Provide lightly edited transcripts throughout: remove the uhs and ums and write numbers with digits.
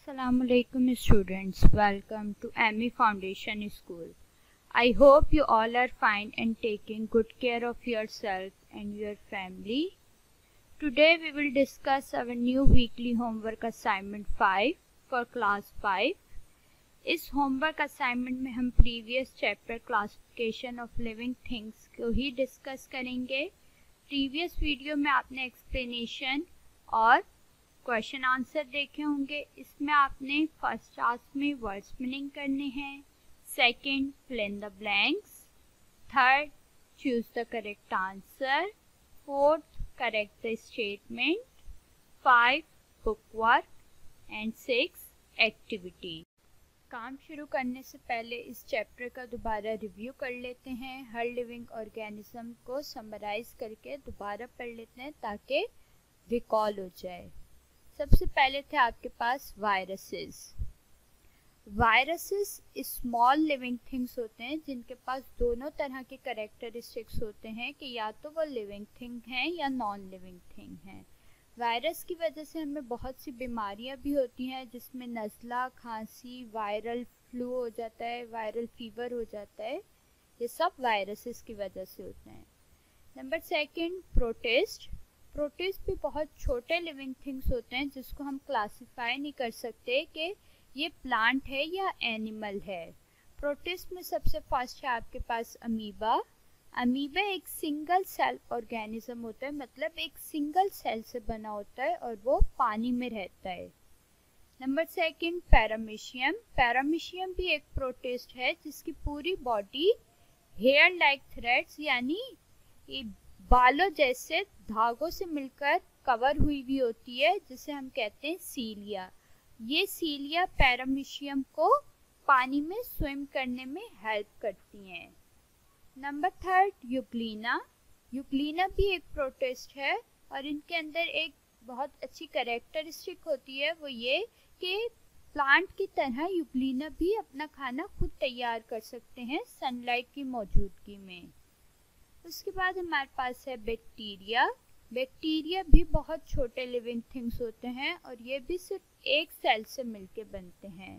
Assalamualaikum students, welcome to ME Foundation School. I hope you all are fine and taking good care of yourself and your family. Today we will discuss our new weekly homework assignment 5 for class 5. इस homework assignment में हम previous chapter classification of living things को ही discuss करेंगे. Previous video में आपने explanation और question answer देखे होंगे. इसमें आपने फर्स्ट टास्क में वर्ड्स मीनिंग करने हैं, second fill in the blanks, third choose the correct answer, fourth correct the statement, 5 book work and 6 activity. काम शुरू करने से पहले इस चैप्टर का दोबारा रिव्यू कर लेते हैं. हर लिविंग ऑर्गेनिज्म को समराइज करके दोबारा पढ़ लेते हैं ताकि रिकॉल हो जाए. सबसे पहले थे आपके पास viruses. Viruses small living things होते हैं जिनके पास दोनों तरह के कैरेक्टरिस्टिक्स होते हैं कि या तो वो लिविंग थिंग हैं या नॉन लिविंग थिंग हैं. वायरस की वजह से हमें बहुत सी बीमारियां भी होती हैं जिसमें नज़ला, खांसी, वायरल फ्लू हो जाता है, वायरल फीवर हो जाता है. ये सब वायरसेस की वजह से होते हैं. Number second protist. प्रोटिस्ट भी बहुत छोटे लिविंग थिंग्स होते हैं जिसको हम क्लासिफाई नहीं कर सकते कि ये प्लांट है या एनिमल है. प्रोटिस्ट में सबसे फर्स्ट है आपके पास अमीबा. अमीबा एक सिंगल सेल ऑर्गेनिज्म होता है, मतलब एक सिंगल सेल से बना होता है और वो पानी में रहता है. Number second paramecium. पैरामीशियम भी एक प्रोटिस्ट है जिसकी पूरी बॉडी हेयर लाइक थ्रेड्स यानी बालों जैसे धागों से मिलकर कवर हुई भी होती है, जिसे हम कहते हैं सीलिया. ये सीलिया पैरामीशियम को पानी में स्विम करने में हेल्प करती हैं. Number third Euglena. यूग्लिना भी एक प्रोटिस्ट है और इनके अंदर एक बहुत अच्छी कैरेक्टरिस्टिक होती है, वो ये कि प्लांट की तरह यूग्लिना भी अपना खाना खुद तैयार कर सकते हैं सनलाइट की मौजूदगी में. उसके बाद हमारे पास है बैक्टीरिया. बैक्टीरिया भी बहुत छोटे लिविंग थिंग्स होते हैं और ये भी सिर्फ एक सेल से मिलके बनते हैं.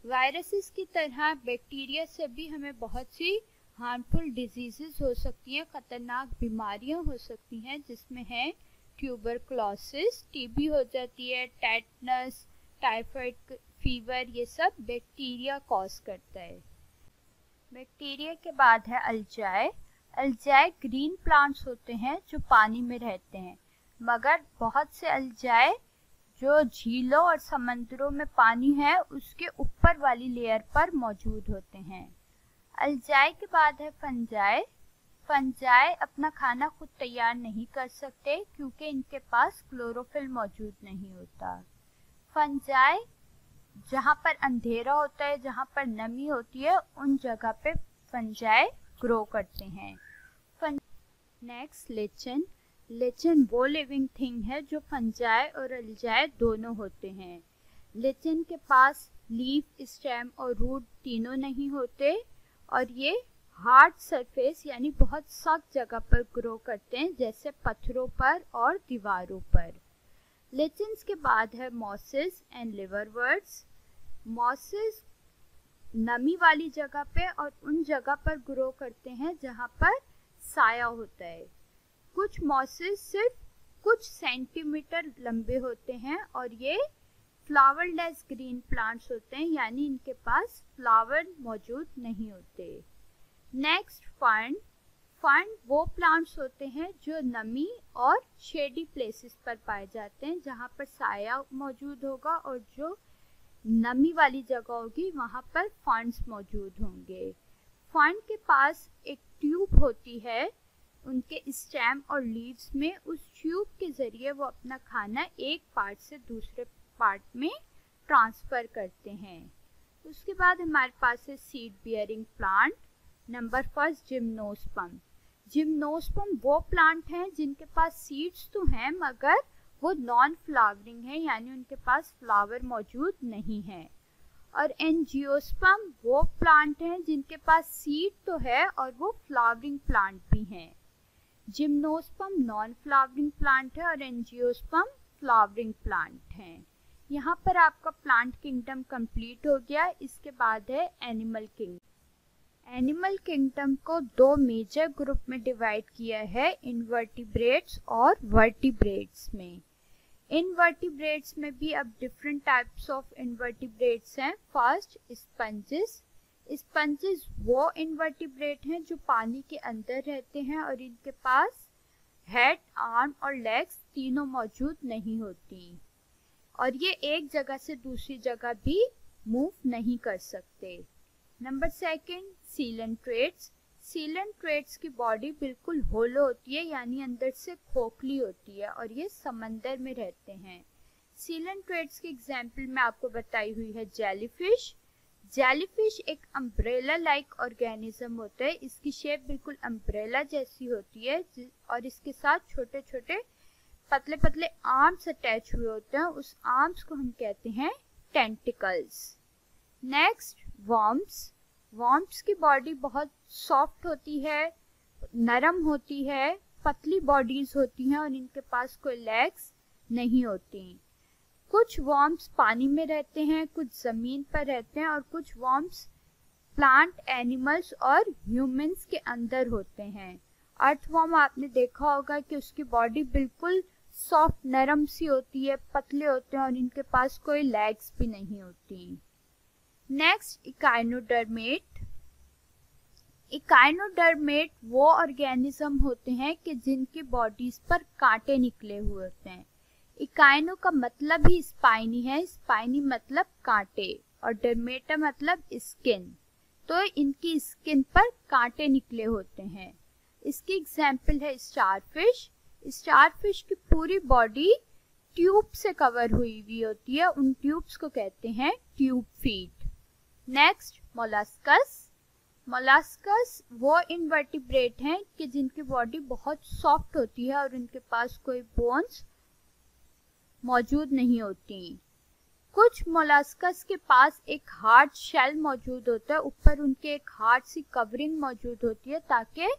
वायरसेस की तरह बैक्टीरिया से भी हमें बहुत सी हार्मफुल डिजीजेस हो सकती हैं, खतरनाक बीमारियां हो सकती हैं, जिसमें है ट्यूबरकुलोसिस, टीबी हो जाती है, टेटनस, टाइफाइड फीवर, ये सब बैक्टीरिया कॉज करता है. बैक्टीरिया के बाद है अल्जाई. अल्जाई ग्रीन प्लांट्स होते हैं जो पानी में रहते हैं, मगर बहुत से अल्जाई जो झीलों और समंदरों में पानी है उसके ऊपर वाली लेयर पर मौजूद होते हैं. अल्जाई के बाद है फंजाई. फंजाई अपना खाना खुद तैयार नहीं कर सकते क्योंकि इनके पास क्लोरोफिल मौजूद नहीं होता. फंजाई जहाँ पर अंधेरा होता है, जहाँ पर नमी होती है, उन जगह पे फंजाई ग्रो करते हैं. Next lichen. लिचन वो लिविंग थिंग है जो फंजाई और अल्जाई दोनों होते हैं. लिचन के पास लीफ, स्टेम और रूट तीनों नहीं होते और ये हार्ड सरफेस यानी बहुत सख्त जगह पर ग्रो करते हैं, जैसे पत्थरों पर और दीवारों पर. लिचन्स के बाद है मॉसेस एंड लिवरवर्ट्स. मॉसेस नमी वाली जगह पे और उन जगह पर ग्रो करते हैं जहाँ पर साया होता है. कुछ मॉसेस सिर्फ कुछ सेंटीमीटर लंबे होते हैं और ये फ्लावरलेस ग्रीन प्लांट्स होते हैं, यानी इनके पास फ्लावर मौजूद नहीं होते. Next fern. फर्न वो प्लांट्स होते हैं जो नमी और शेडी प्लेसेस पर पाए जाते हैं, जहाँ पर साया मौजूद होगा और जो नमी वाली जगह होगी वहाँ पर फर्न्स मौजूद होंगे. फर्न के पास एक ट्यूब होती है उनके स्टेम और लीव्स में. उस ट्यूब के जरिए वो अपना खाना एक पार्ट से दूसरे पार्ट में ट्रांसफर करते हैं. उसके बाद हमारे पास है seed bearing plant. Number first gymnosperm. Gymnosperm वो प्लांट हैं जिनके पास सीड्स तो हैं मगर वो नॉन फ्लावरिंग है, यानी उनके पास फ्लावर मौजूद नहीं है. और एंजियोस्पर्म वो प्लांट हैं जिनके पास सीड तो है और वो फ्लावरिंग प्लांट भी हैं. जिम्नोस्पर्म नॉन फ्लावरिंग प्लांट है और एंजियोस्पर्म फ्लावरिंग प्लांट हैं. यहाँ पर आपका प्लांट किंगडम कंप्लीट हो गया। इसके बाद है एनिमल किंगडम। एनिमल किंगडम को दो मेजर ग्रुप में डिवाइड किया है, इनवर्टिब्रेट्स और वर्टिब्रेट्स में। इनवर्टिब्रेट्स में भी अब डिफरेंट टाइप्स ऑफ इनवर्टिब्रेट्स हैं। First sponges. स्पंजेस वो इनवर्टिब्रेट हैं जो पानी के अंदर रहते हैं और इनके पास हेड, आर्म और लेग्स तीनों मौजूद नहीं होती और ये एक जगह से दूसरी जगह भी मूव नहीं कर सकते। Number second, coelenterates. सीलेंट्रेट्स की बॉडी बिल्कुल होलो होती है, यानी अंदर से खोखली होती है और ये समंदर में रहते हैं। सीलेंट्रेट्स की एग्जाम्पल मैं आपको बताई हुई है जेलीफिश। जेलीफिश एक अम्ब्रेला लाइक ऑर्गेनिज्म होता है। इसकी शेप बिल्कुल अम्ब्रेला जैसी होती है और इसके साथ छोटे छोटे पतले पतले आर्म्स अटैच हुए होते हैं। उस आर्म्स को हम कहते हैं टेंटिकल्स। Next, worms. वर्म्स की बॉडी बहुत सॉफ्ट होती है, नरम होती है, पतली बॉडीज होती हैं और इनके पास कोई लेग्स नहीं होती। कुछ वर्म्स पानी में रहते हैं, कुछ जमीन पर रहते हैं और कुछ वर्म्स प्लांट, एनिमल्स और ह्यूमंस के अंदर होते हैं। अर्थवर्म आपने देखा होगा कि उसकी बॉडी बिल्कुल सॉफ्ट नरम सी होती है, पतले होते हैं और इनके पास कोई लेग्स भी नहीं होती। नेक्स्ट, इकाइनोडर्मेट। इकाइनोडर्मेट वो ऑर्गेनिज्म होते हैं कि जिनकी बॉडीज पर कांटे निकले हुए होते हैं। इकाइनो का मतलब ही स्पाइनी है, स्पाइनी मतलब कांटे और डर्मेटा मतलब स्किन, तो इनकी स्किन पर कांटे निकले होते हैं। इसकी एग्जाम्पल है स्टारफिश। स्टारफिश की पूरी बॉडी ट्यूब से कवर हुई होती है, उन ट्यूब्स को कहते हैं tube feet. Next, molluscs. Molluscs वो इनवर्टिब्रेट हैं कि जिनकी बॉडी बहुत सॉफ्ट होती है और उनके पास कोई बोन्स मौजूद नहीं होती। कुछ मोलस्कस के पास एक हार्ड शेल मौजूद होता है, ऊपर उनके एक हार्ड सी कवरिंग मौजूद होती है ताकि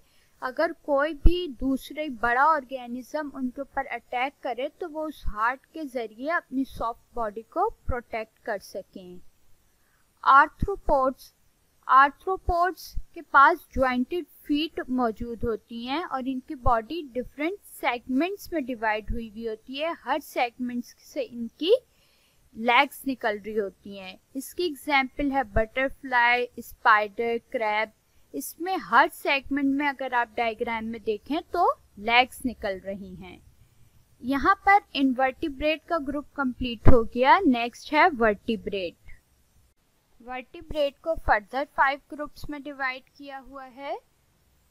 अगर कोई भी दूसरे बड़ा ऑर्गेनिज्म उनके ऊपर अटैक करे तो वो उस हार्ड के जरिए अपनी सॉफ्ट बॉडी को प्रोटेक्ट कर सकें। आर्थ्रोपोड्स। आर्थ्रोपोड्स के पास ज्वाइंटेड फीट मौजूद होती हैं और इनकी बॉडी डिफरेंट सेगमेंट्स में डिवाइड हुई होती है। हर सेगमेंट्स से इनकी लेग्स निकल रही होती हैं। इसकी एग्जाम्पल है बटरफ्लाई, स्पाइडर, क्रैब। इसमें हर सेगमेंट में अगर आप डायग्राम में देखें तो लेग्स निकल रही हैं। यहाँ पर इनवर्टिब्रेट का ग्रुप कंप्लीट हो गया। नेक्स्ट है वर्टिब्रेट। वर्टिब्रेट को फर्दर 5 ग्रुप्स में डिवाइड किया हुआ है।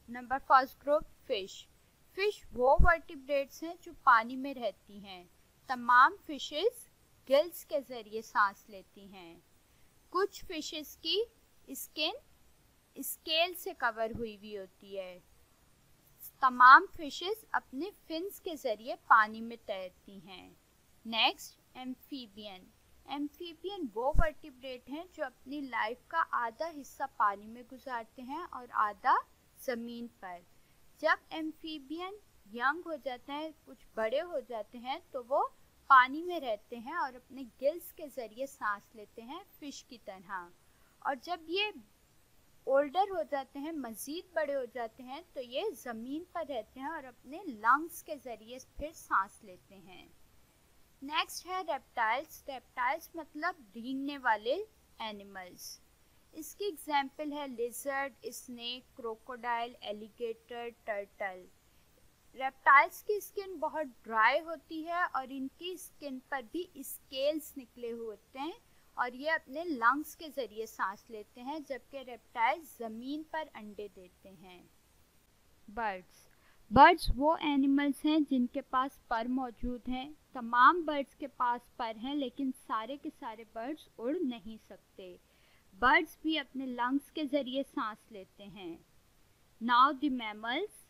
Number first group, fish. Fish वो वर्टिब्रेट्स हैं जो पानी में रहती हैं। तमाम फिशेस गिल्स के जरिए सांस लेती हैं। कुछ फिशेस की स्किन स्केल से कवर हुई होती है। तमाम फिशेस अपने फिन्स के जरिए पानी में तैरती हैं। Next, amphibian. एम्फीबियन वो वर्टिब्रेट हैं जो अपनी लाइफ का आधा हिस्सा पानी में गुजारते हैं और आधा जमीन पर। जब एम्फीबियन यंग हो जाते हैं, कुछ बड़े हो जाते हैं, तो वो पानी में रहते हैं और अपने गिल्स के जरिए सांस लेते हैं फिश की तरह। और जब ये ओल्डर हो जाते हैं, मजीद बड़े हो जाते हैं, तो ये ज़मीन पर रहते हैं और अपने लंग्स के ज़रिए फिर सांस लेते हैं। नेक्स्ट है रेप्टाइल्स। रेप्टाइल्स मतलब रेंगने वाले एनिमल्स। इसकी एग्जाम्पल है lizard, snake, crocodile, alligator, turtle. Reptiles की स्किन बहुत ड्राई होती है और इनकी स्किन पर भी स्केल्स निकले हुए होते हैं और ये अपने लंग्स के ज़रिए सांस लेते हैं, जबकि रेप्टाइल्स ज़मीन पर अंडे देते हैं। बर्ड्स। बर्ड्स वो एनिमल्स हैं जिनके पास पर मौजूद हैं। तमाम बर्ड्स के पास पर हैं, लेकिन सारे के सारे बर्ड्स उड़ नहीं सकते। बर्ड्स भी अपने लंग्स के ज़रिए सांस लेते हैं। Now the mammals.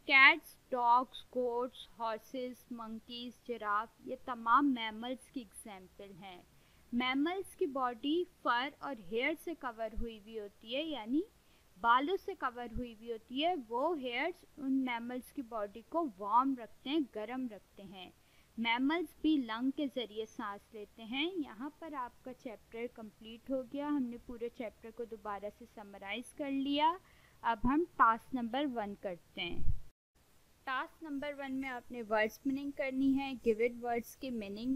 Cats, dogs, goats, horses, monkeys, giraffe, ये तमाम मैमल्स की एग्जाम्पल हैं। मैमल्स की बॉडी फर और हेयर से कवर हुई होती है, यानी बालों से कवर हुई होती है। वो हेयर्स उन मैमल्स की बॉडी को वार्म रखते हैं, गर्म रखते हैं। मैमल्स भी लंग के ज़रिए सांस लेते हैं। यहाँ पर आपका चैप्टर कंप्लीट हो गया। हमने पूरे चैप्टर को दोबारा से समराइज़ कर लिया। अब हम टास्क नंबर 1 करते हैं। टास्क नंबर 1 में आपने वर्ड्स मीनिंग करनी है। गिवन वर्ड्स की मीनिंग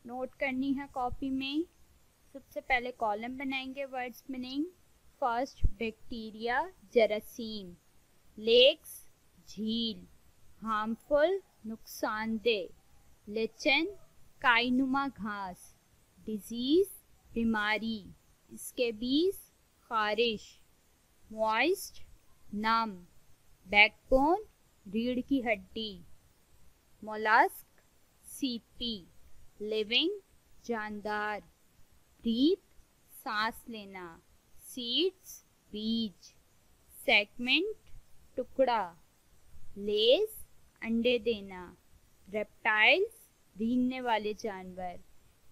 नोट करनी है कॉपी में। सबसे पहले कॉलम बनाएंगे वर्ड्स मीनिंग। फर्स्ट, बैक्टीरिया जरासीम। लेक्स झील। हार्मफुल नुकसानदेह। लेचन काईनुमा घास। डिजीज बीमारी। स्केबीज खारिश। मॉइस्ट नम। बैकबोन रीढ़ की हड्डी। मोलस्क सीपी। लिविंग जानदार। ब्रीथ सांस लेना। सीड्स बीज। सेगमेंट टुकड़ा। लेज अंडे देना। रेप्टाइल्स रेंगने वाले जानवर।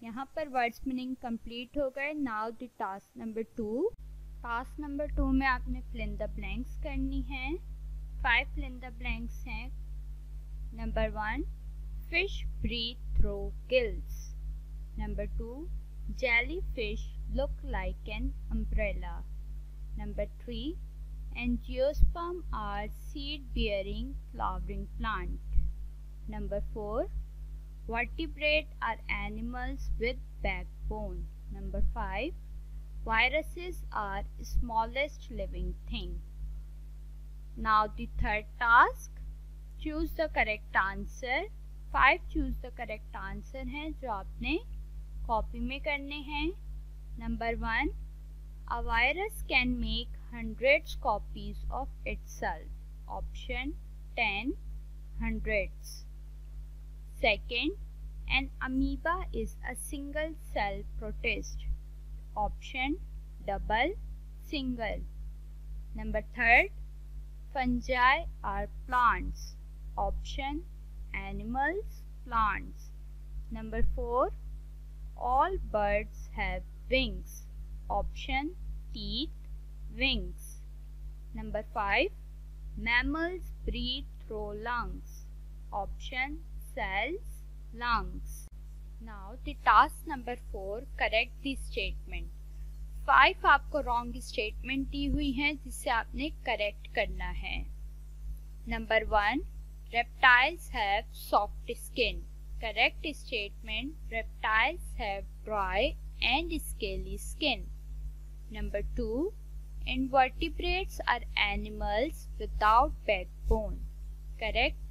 यहाँ पर वर्ड्स मीनिंग कंप्लीट हो गए। Now the task number 2। Task number 2 में आपने फिल इन द ब्लैंक्स करनी है। 5 फिल इन द ब्लैंक्स हैं। Number 1, fish breathe through gills. Number 2, jellyfish look like an umbrella. Number 3, angiosperm are seed-bearing flowering plant. Number 4, vertebrate are animals with backbone. Number 5, viruses are smallest living thing. Now the third task, choose the correct answer. 5 choose the correct answer हैं जो आपने copy में करने हैं। Number 1, a virus can make hundreds copies of itself. Option 10 hundreds. Second, an amoeba is a single cell protist. Option double single. Number 3, fungi are plants. Option animals plants. Number 4, all birds have wings. Option teeth wings. Number 5, mammals breathe through lungs. Option cells lungs. Now the task number 4, correct the statement. 5 आपको wrong statement दी हुई हैं जिसे आपने correct करना है। Number 1, reptiles have soft skin. Correct statement, reptiles have dry and scaly skin. Number 2, invertebrates are animals without backbone. Correct,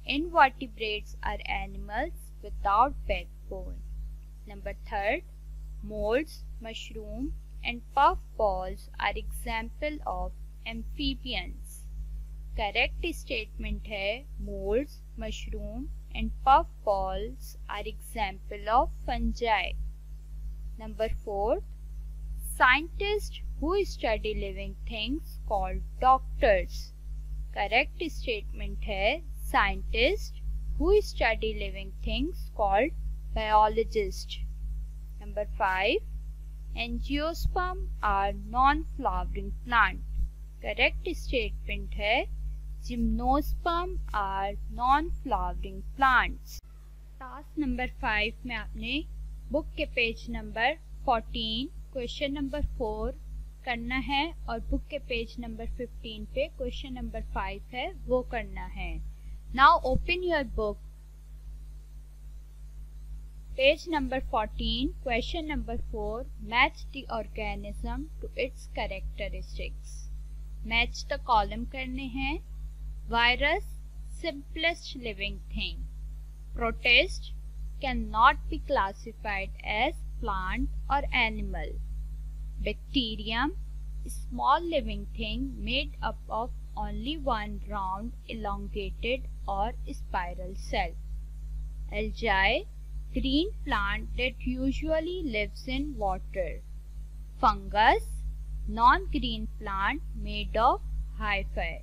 invertebrates are animals without backbone. Number 3, molds, mushroom and puffballs are example of amphibians. Correct statement है molds, mushroom and puffballs are example of fungi. Number 4, scientists who study living things called doctors. Correct statement है scientists who study living things called biologists. Number 5, angiosperm are non-flowering plant. Correct statement है gymnosperm are non flowering plants. Task number 5 में आपने book के page number 14 question number 4 करना है और book के page number 15 पे क्वेश्चन नंबर 5 है वो करना है। Now open your book, page number 14 question number 4, match the organism to its characteristics. Match the column करने हैं। Virus, simplest living thing. Protist, cannot be classified as plant or animal. Bacterium, small living thing made up of only one round, elongated or spiral cell. Algae, green plant that usually lives in water. Fungus, non-green plant made of hyphae.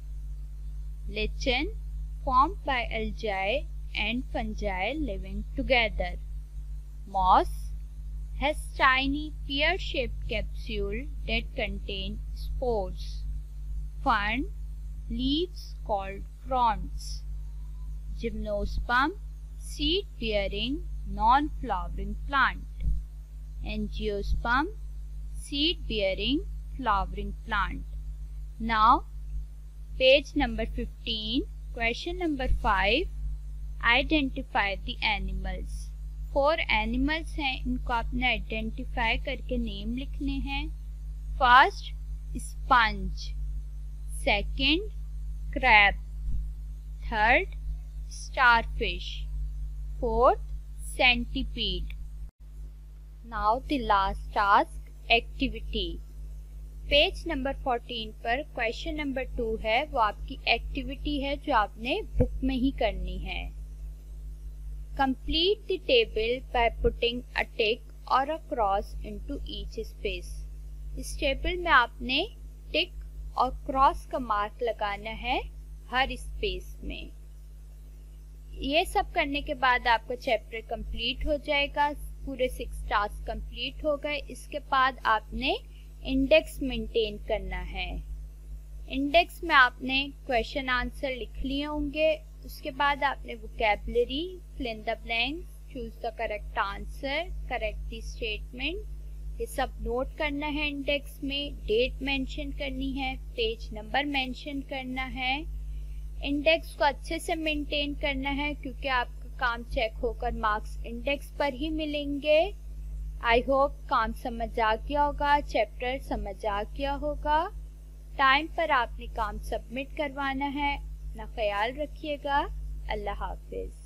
Lichen, formed by algae and fungi living together. Moss has tiny pear-shaped capsule that contain spores. Fern, leaves called fronds. Gymnosperm, seed bearing non-flowering plant. Angiosperm, seed bearing flowering plant. Now page number 15, question number 5, identify the animals. 4 animals हैं, इनको आपने identify करके name लिखने हैं. First sponge, second crab, third starfish, fourth centipede. Now the last task, activity. Page number 14 पर question number 2 है, वो आपकी एक्टिविटी है जो आपने बुक में ही करनी है. Complete the table by putting a tick और a cross into each space. इस टेबल में आपने टिक और क्रॉस का मार्क लगाना है हर स्पेस में. ये सब करने के बाद आपका चैप्टर कंप्लीट हो जाएगा. पूरे 6 टास्क कंप्लीट हो गए. इसके बाद आपने इंडेक्स मेंटेन करना है. इंडेक्स में आपने क्वेश्चन आंसर लिख लिए होंगे. उसके बाद आपने vocabulary, fill in the blanks, choose the correct answer, correct the statement, ये सब नोट करना है. इंडेक्स में डेट मेंशन करनी है, पेज नंबर मेंशन करना है. इंडेक्स को अच्छे से मेंटेन करना है क्योंकि आपका काम चेक होकर मार्क्स इंडेक्स पर ही मिलेंगे. आई होप काम समझ आ गया होगा, चैप्टर समझ आ गया होगा. टाइम पर आपने काम सबमिट करवाना है. अपना ख्याल रखिएगा. अल्लाह हाफिज.